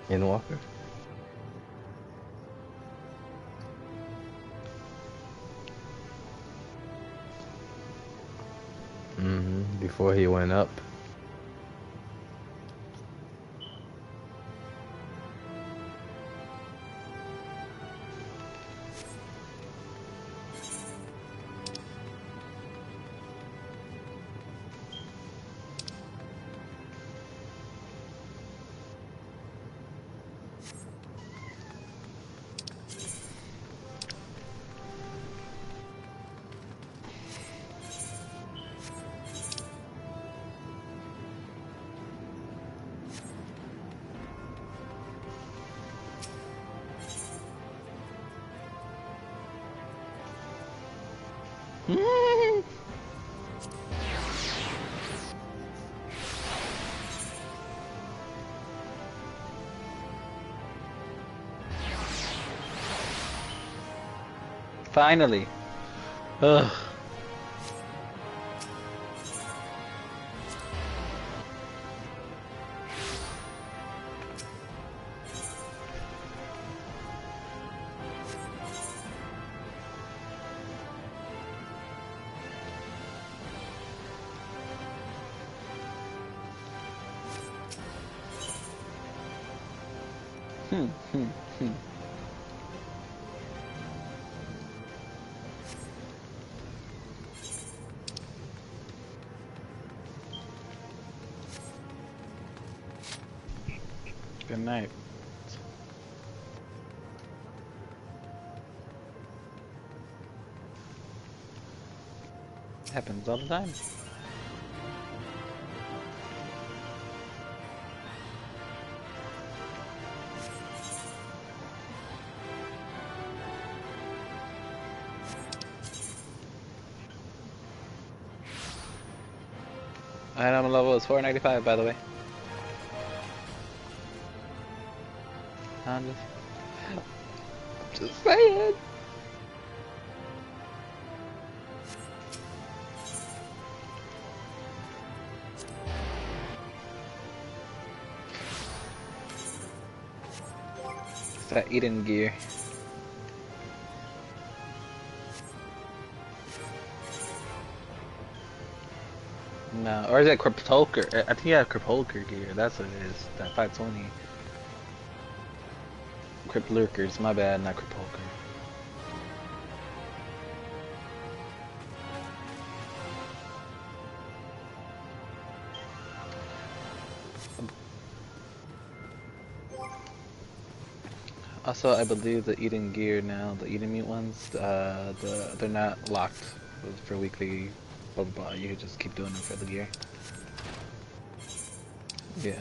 Walker. Before he went up. Finally. Ugh. Hmm, hmm, hmm. Good night. Happens all the time. Item level is 495, by the way. I'm just saying. It's that Eden gear. No, or is it Cryptolker? I think yeah, Cryptolker gear. That's what it is. That 520. Crypt Lurkers, my bad, not Cryptolker. Also, I believe the Eden gear now, the Eden mute ones, they're not locked for weekly. Blah blah blah. You just keep doing them for the gear. Yeah.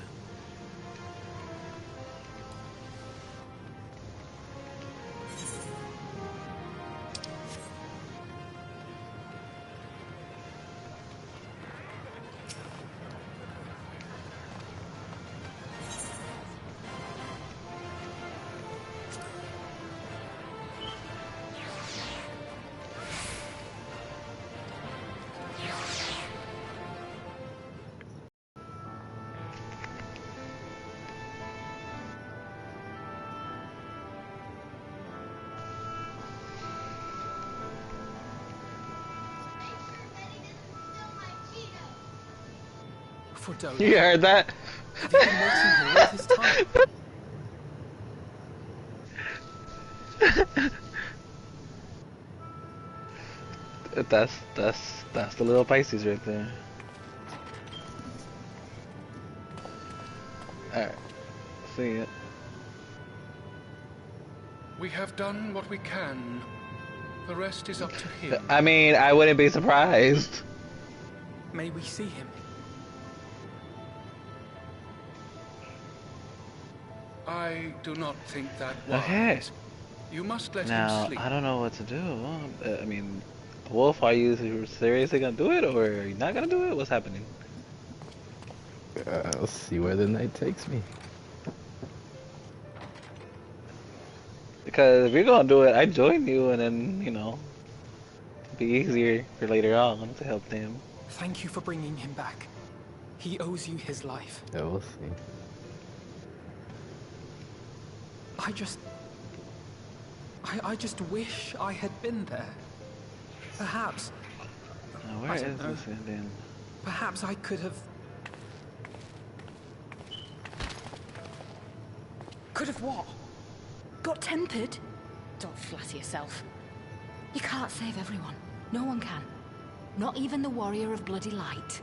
You heard that? That's the little Pisces right there. Alright. See ya. We have done what we can. The rest is up to him. I mean, I wouldn't be surprised. May we see him? I do not think that wise. Okay. You must let Now, him sleep. I don't know what to do. I mean, Wolf, are you seriously gonna do it, or are you not gonna do it? What's happening? I'll see where the night takes me. Because if you're gonna do it, I join you, and then, you know, it'll be easier for later on to help them. Thank you for bringing him back. He owes you his life. Yeah, we'll see. I just wish I had been there. Perhaps, Now, where I is don't know. this Indian? perhaps I could have... Could have what? Got tempered? Don't flatter yourself. You can't save everyone. No one can. Not even the warrior of bloody light.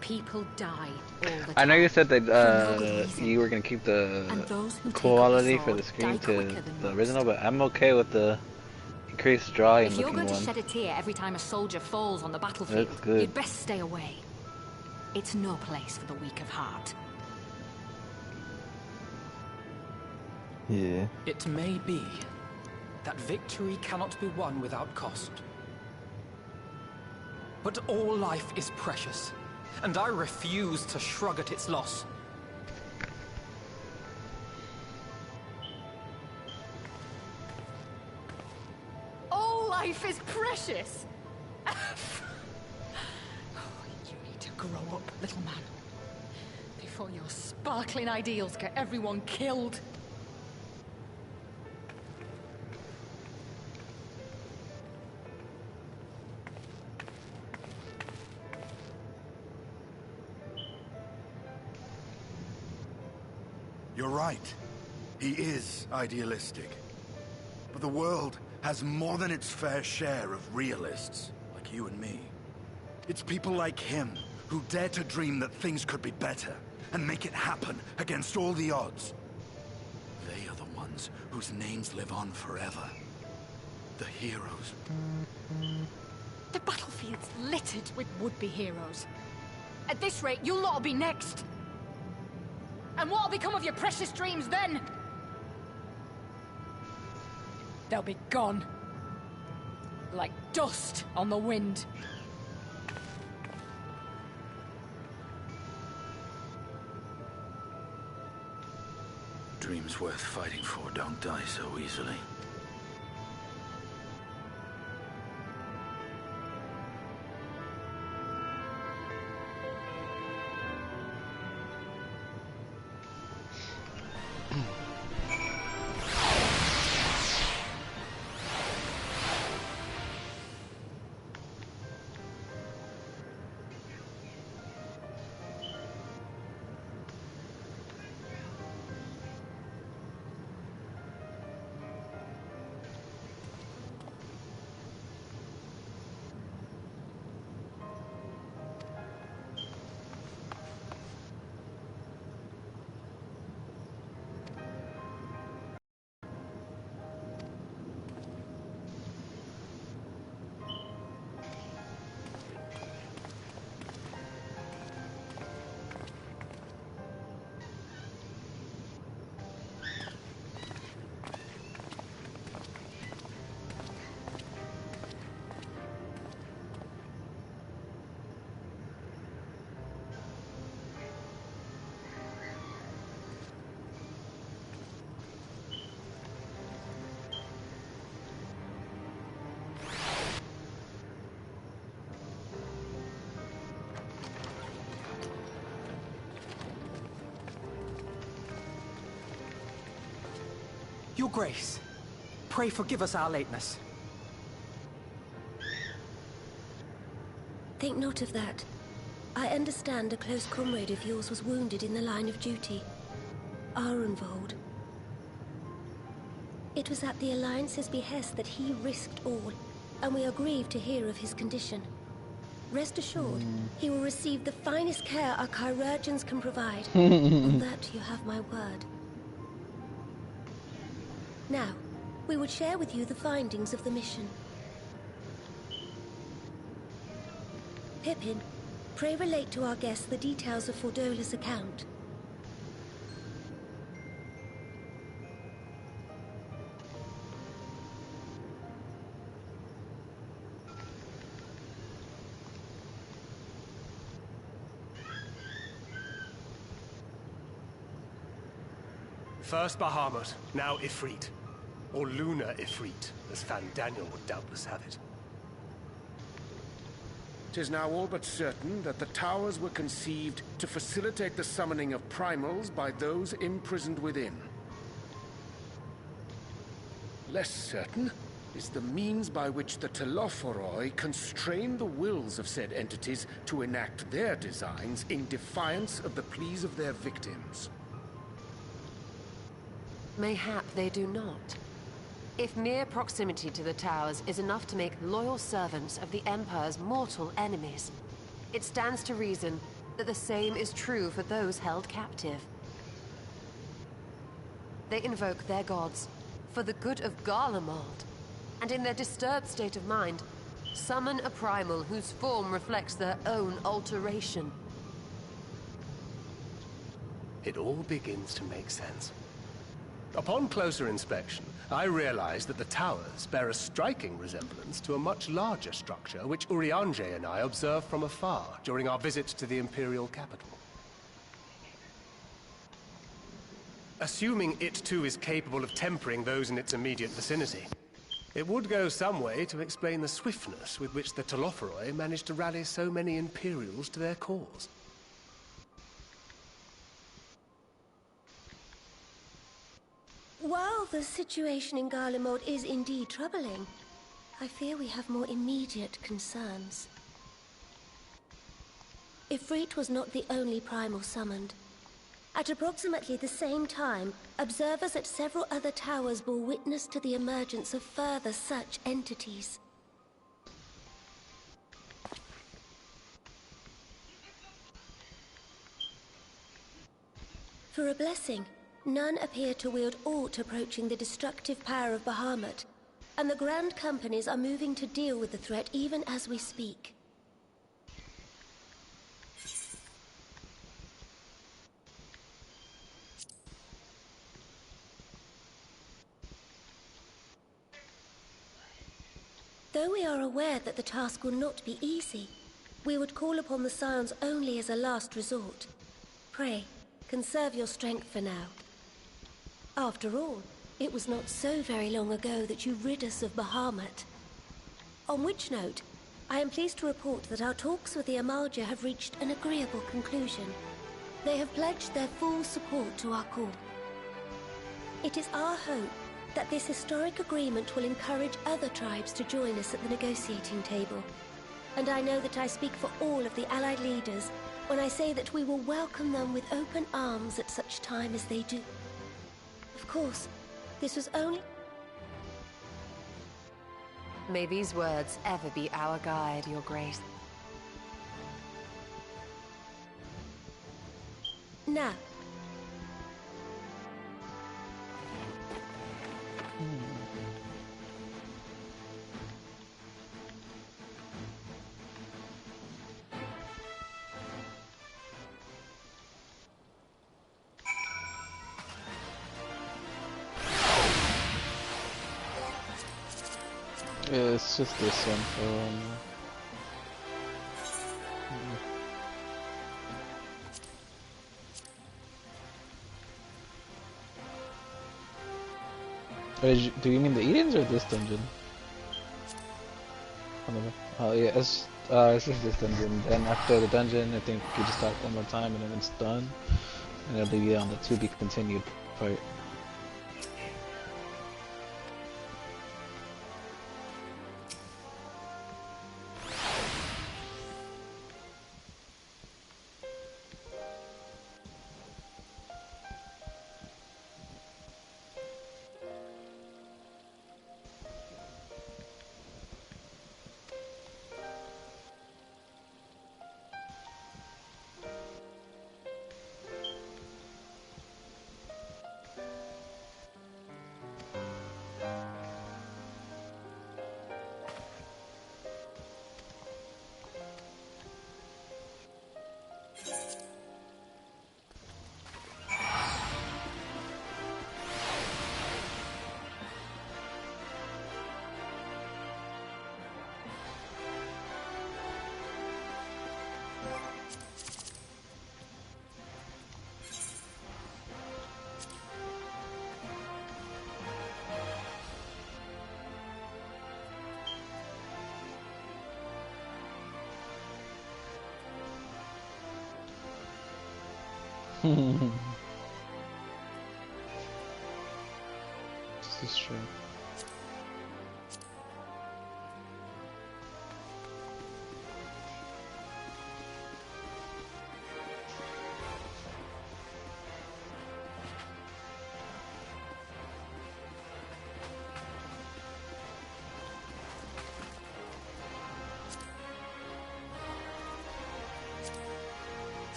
People die all the time. I know you said that For no good reason. you were gonna keep And the those who take up quality the for the sword screen die to quicker than the most. original, but I'm okay with the increased drawing If you're looking going to one. shed a tear every time a soldier falls on the battlefield, That's good. you'd best stay away. It's no place for the weak of heart. Yeah. It may be that victory cannot be won without cost. But all life is precious, and I refuse to shrug at its loss. All life is precious! Oh, you need to grow up, little man. Before your sparkling ideals get everyone killed. You're right. He is idealistic. But the world has more than its fair share of realists, like you and me. It's people like him who dare to dream that things could be better, and make it happen against all the odds. They are the ones whose names live on forever. The heroes. The battlefield's littered with would-be heroes. At this rate, you'll not be next. And what'll become of your precious dreams then? They'll be gone. Like dust on the wind. Dreams worth fighting for don't die so easily. Your Grace, pray forgive us our lateness. Think not of that. I understand a close comrade of yours was wounded in the line of duty. Arenvold. It was at the Alliance's behest that he risked all, and we are grieved to hear of his condition. Rest assured, he will receive the finest care our chirurgeons can provide. On that you have my word. Now, we would share with you the findings of the mission. Pippin, pray relate to our guests the details of Fordola's account. First Bahamut, now Ifrit. Or Lunar Ifrit, as Fan Daniel would doubtless have it. 'Tis now all but certain that the towers were conceived to facilitate the summoning of primals by those imprisoned within. Less certain is the means by which the Telophoroi constrain the wills of said entities to enact their designs in defiance of the pleas of their victims. Mayhap they do not. If mere proximity to the towers is enough to make loyal servants of the Empire's mortal enemies, it stands to reason that the same is true for those held captive. They invoke their gods for the good of Garlemald, and in their disturbed state of mind, summon a primal whose form reflects their own alteration. It all begins to make sense. Upon closer inspection, I realized that the towers bear a striking resemblance to a much larger structure which Urianger and I observed from afar during our visit to the Imperial capital. Assuming it too is capable of tempering those in its immediate vicinity, it would go some way to explain the swiftness with which the Telophoroi managed to rally so many Imperials to their cause. While the situation in Garlemald is indeed troubling, I fear we have more immediate concerns. Ifrit was not the only primal summoned. At approximately the same time, observers at several other towers bore witness to the emergence of further such entities. For a blessing, none appear to wield aught approaching the destructive power of Bahamut, and the Grand Companies are moving to deal with the threat even as we speak. Though we are aware that the task will not be easy, we would call upon the Scions only as a last resort. Pray, conserve your strength for now. After all, it was not so very long ago that you rid us of Bahamut. On which note, I am pleased to report that our talks with the Amalja have reached an agreeable conclusion. They have pledged their full support to our call. It is our hope that this historic agreement will encourage other tribes to join us at the negotiating table. And I know that I speak for all of the Allied leaders when I say that we will welcome them with open arms at such time as they do. Of course, this was only... May these words ever be our guide, Your Grace. Now. Yeah, it's just this one for do you mean the Edens or this dungeon? Oh yeah, it's just this dungeon. Then after the dungeon, I think you just start one more time and then it's done. And it'll be on the to be continued part. This is true.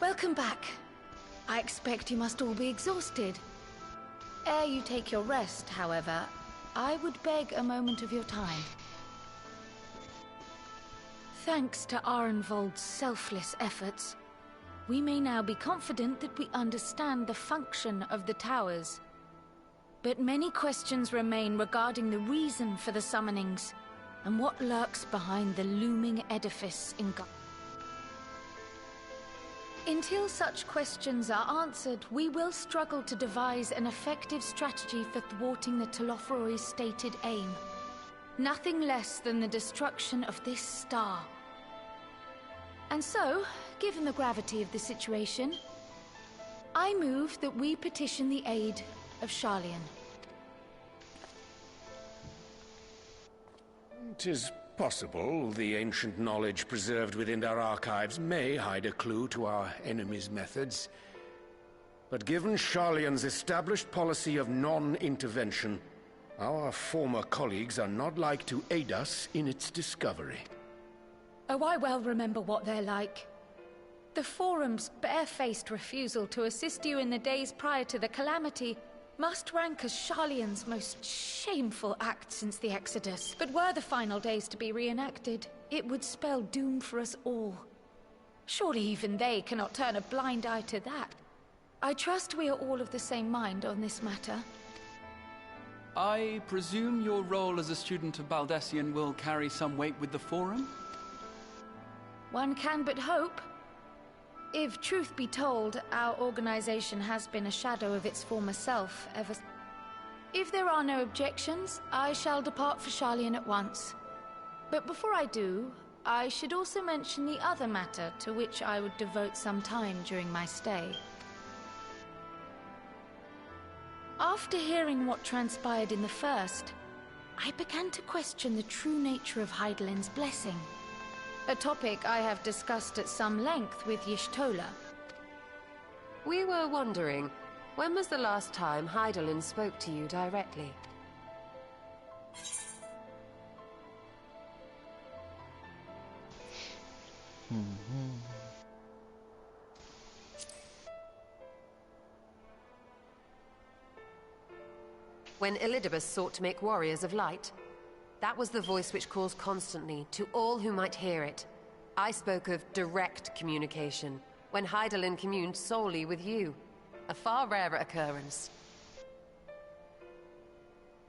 Welcome back. I expect you must all be exhausted. Ere you take your rest, however, I would beg a moment of your time. Thanks to Arenvold's selfless efforts, we may now be confident that we understand the function of the towers. But many questions remain regarding the reason for the summonings, and what lurks behind the looming edifice in Gar. Until such questions are answered, we will struggle to devise an effective strategy for thwarting the Telophoroi's stated aim. Nothing less than the destruction of this star. And so, given the gravity of the situation, I move that we petition the aid of Sharlayan. 'Tis possible the ancient knowledge preserved within our archives may hide a clue to our enemy's methods. But given Sharlayan's established policy of non-intervention, our former colleagues are not like to aid us in its discovery. Oh, I well remember what they're like. The Forum's barefaced refusal to assist you in the days prior to the calamity must rank as Sharlayan's most shameful act since the Exodus. But were the final days to be reenacted, it would spell doom for us all. Surely even they cannot turn a blind eye to that. I trust we are all of the same mind on this matter. I presume your role as a student of Baldesion will carry some weight with the Forum? One can but hope. If truth be told, our organization has been a shadow of its former self ever... If there are no objections, I shall depart for Sharlayan at once. But before I do, I should also mention the other matter to which I would devote some time during my stay. After hearing what transpired in the first, I began to question the true nature of Hydaelyn's blessing. A topic I have discussed at some length with Y'shtola. We were wondering, when was the last time Hydaelyn spoke to you directly? When Elidibus sought to make warriors of light. That was the voice which calls constantly, to all who might hear it. I spoke of direct communication, when Hydaelyn communed solely with you. A far rarer occurrence.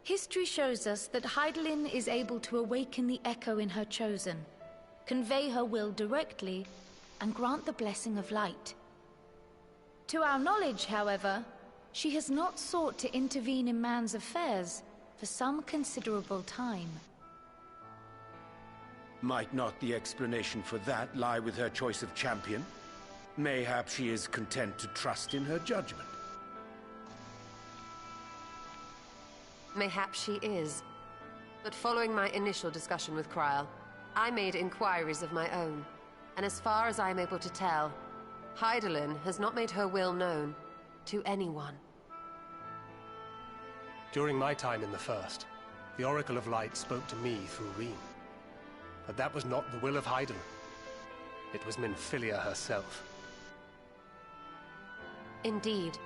History shows us that Hydaelyn is able to awaken the echo in her chosen, convey her will directly, and grant the blessing of light. To our knowledge, however, she has not sought to intervene in man's affairs for some considerable time. Might not the explanation for that lie with her choice of champion? Mayhap she is content to trust in her judgment. Mayhap she is. But following my initial discussion with Krile, I made inquiries of my own. And as far as I am able to tell, Hydaelyn has not made her will known to anyone. During my time in the First, the Oracle of Light spoke to me through Rean. But that was not the will of Hydaelyn. It was Minfilia herself. Indeed.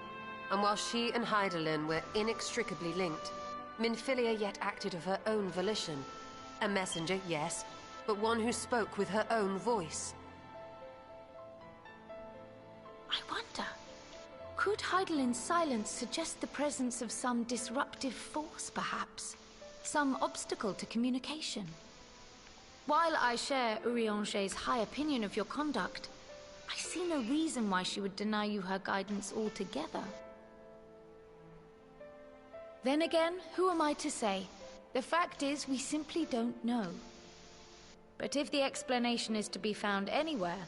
And while she and Hydaelyn were inextricably linked, Minfilia yet acted of her own volition. A messenger, yes, but one who spoke with her own voice. I wonder, could Hydaelyn's silence suggest the presence of some disruptive force, perhaps? Some obstacle to communication? While I share Urianger's high opinion of your conduct, I see no reason why she would deny you her guidance altogether. Then again, who am I to say? The fact is, we simply don't know. But if the explanation is to be found anywhere,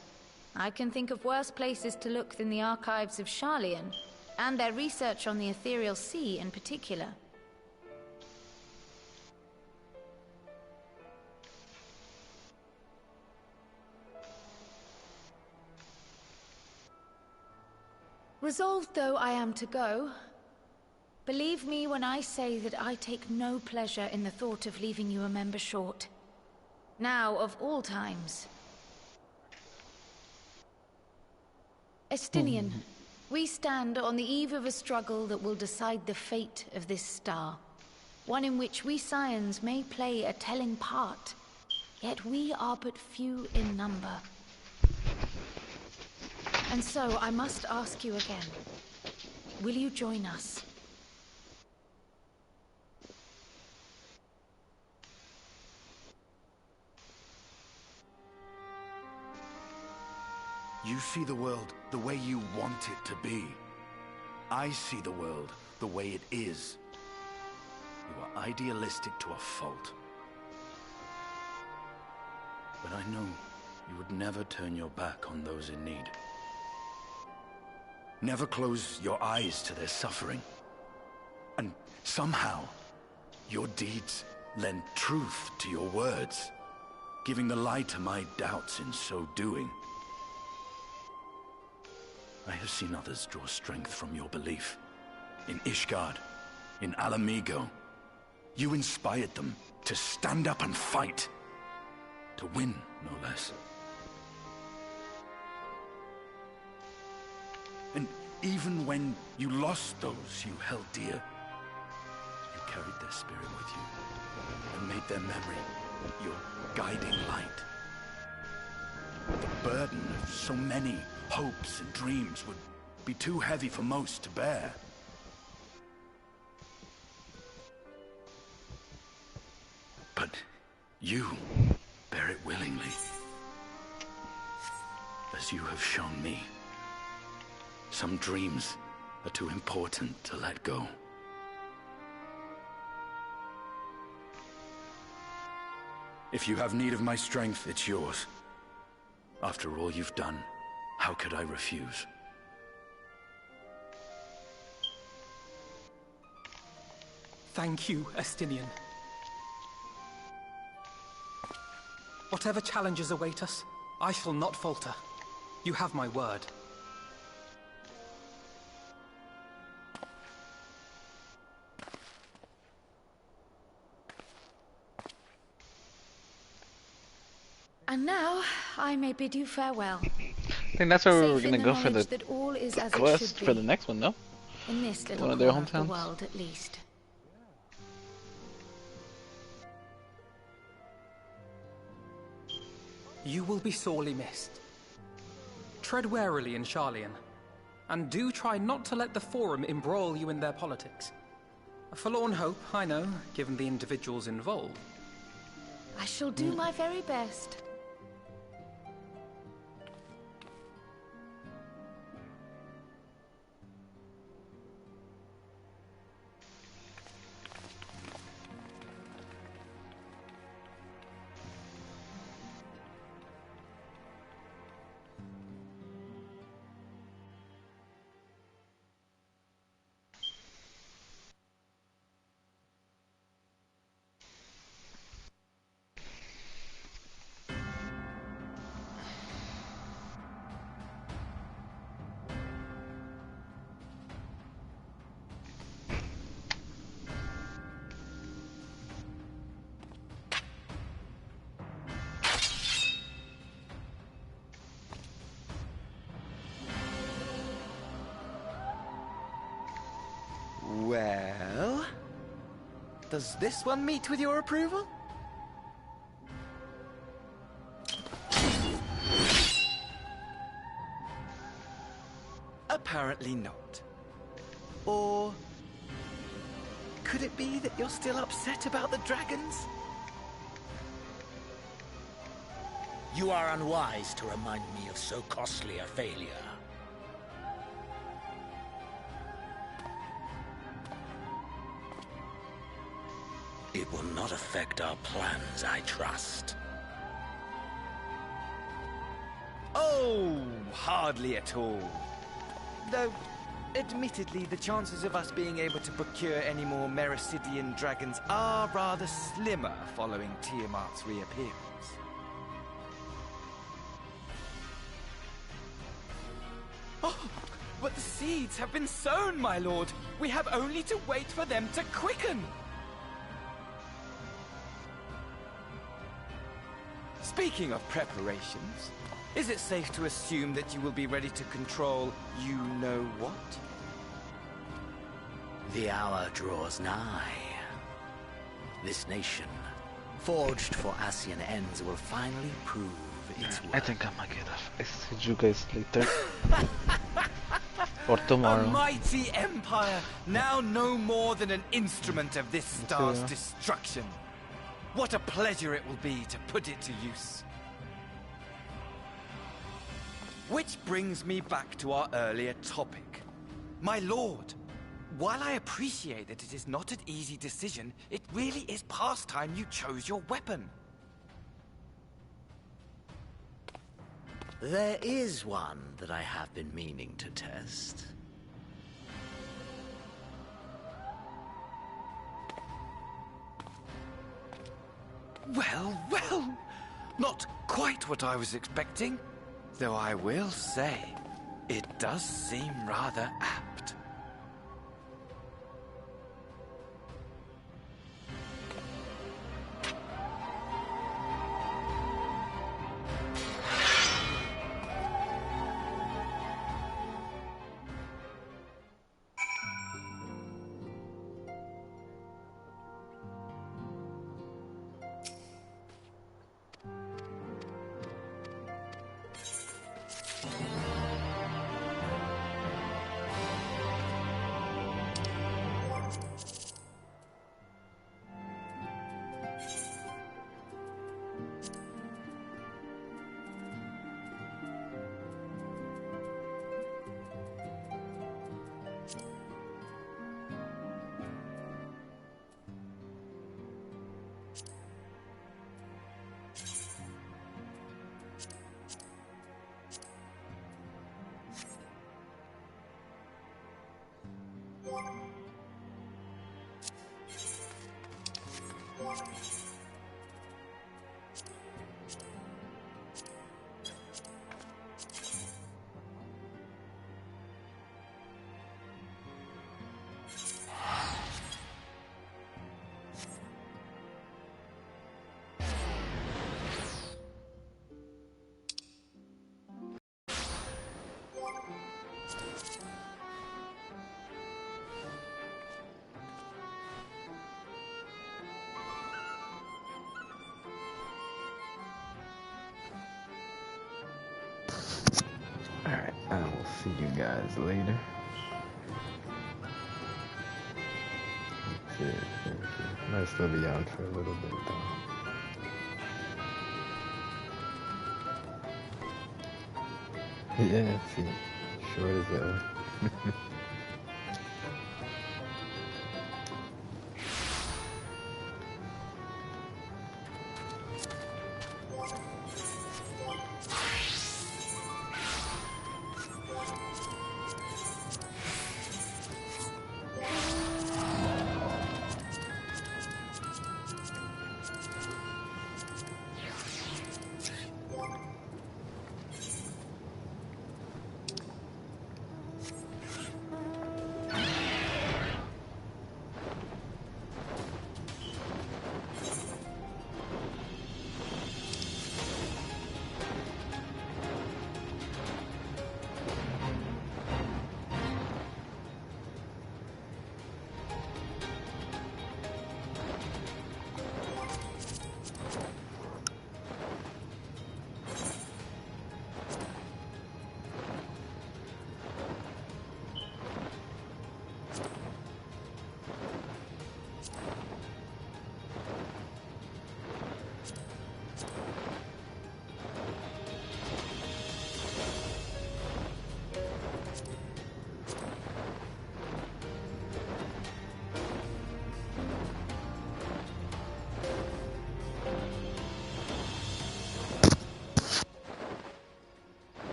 I can think of worse places to look than the archives of Sharlayan, and their research on the Ethereal Sea in particular. Resolved though I am to go, believe me when I say that I take no pleasure in the thought of leaving you a member short. Now, of all times. Estinian, we stand on the eve of a struggle that will decide the fate of this star. One in which we Scions may play a telling part, yet we are but few in number. And so I must ask you again, will you join us? You see the world the way you want it to be. I see the world the way it is. You are idealistic to a fault. But I know you would never turn your back on those in need. Never close your eyes to their suffering. And somehow, your deeds lend truth to your words, giving the lie to my doubts in so doing. I have seen others draw strength from your belief. In Ishgard, in Ala Mhigo. You inspired them to stand up and fight. To win, no less. And even when you lost those you held dear, you carried their spirit with you and made their memory your guiding light. The burden of so many hopes and dreams would be too heavy for most to bear. But you bear it willingly, as you have shown me. Some dreams are too important to let go. If you have need of my strength, it's yours. After all you've done, how could I refuse? Thank you, Estinian. Whatever challenges await us, I shall not falter. You have my word. And now, I may bid you farewell. I think that's where we were Safe in gonna go for knowledge the that all is as it quest should for be. the next one, no? In this little One of their corner of the hometowns? world, at least. You will be sorely missed. Tread warily in Sharlayan, and do try not to let the Forum embroil you in their politics. A forlorn hope, I know, given the individuals involved. I shall do my very best. Does this one meet with your approval? Apparently not. Or could it be that you're still upset about the dragons? You are unwise to remind me of so costly a failure. It will not affect our plans, I trust. Oh, hardly at all. Though, admittedly, the chances of us being able to procure any more Mericidian dragons are rather slimmer following Tiamat's reappearance. Oh, but the seeds have been sown, my lord. We have only to wait for them to quicken. Speaking of preparations, is it safe to assume that you will be ready to control you-know-what? The hour draws nigh. This nation, forged for Ascian ends, will finally prove its worth. I think I might get off. I see you guys later. Or tomorrow. A mighty empire, now no more than an instrument of this star's destruction. What a pleasure it will be to put it to use. Which brings me back to our earlier topic. My lord, while I appreciate that it is not an easy decision, it really is past time you chose your weapon. There is one that I have been meaning to test. Well, well, not quite what I was expecting. Though I will say, it does seem rather apt. Alright, I will see you guys later. That's it. Thank you. Might still be on for a little bit though. Yeah, see. Short as ever.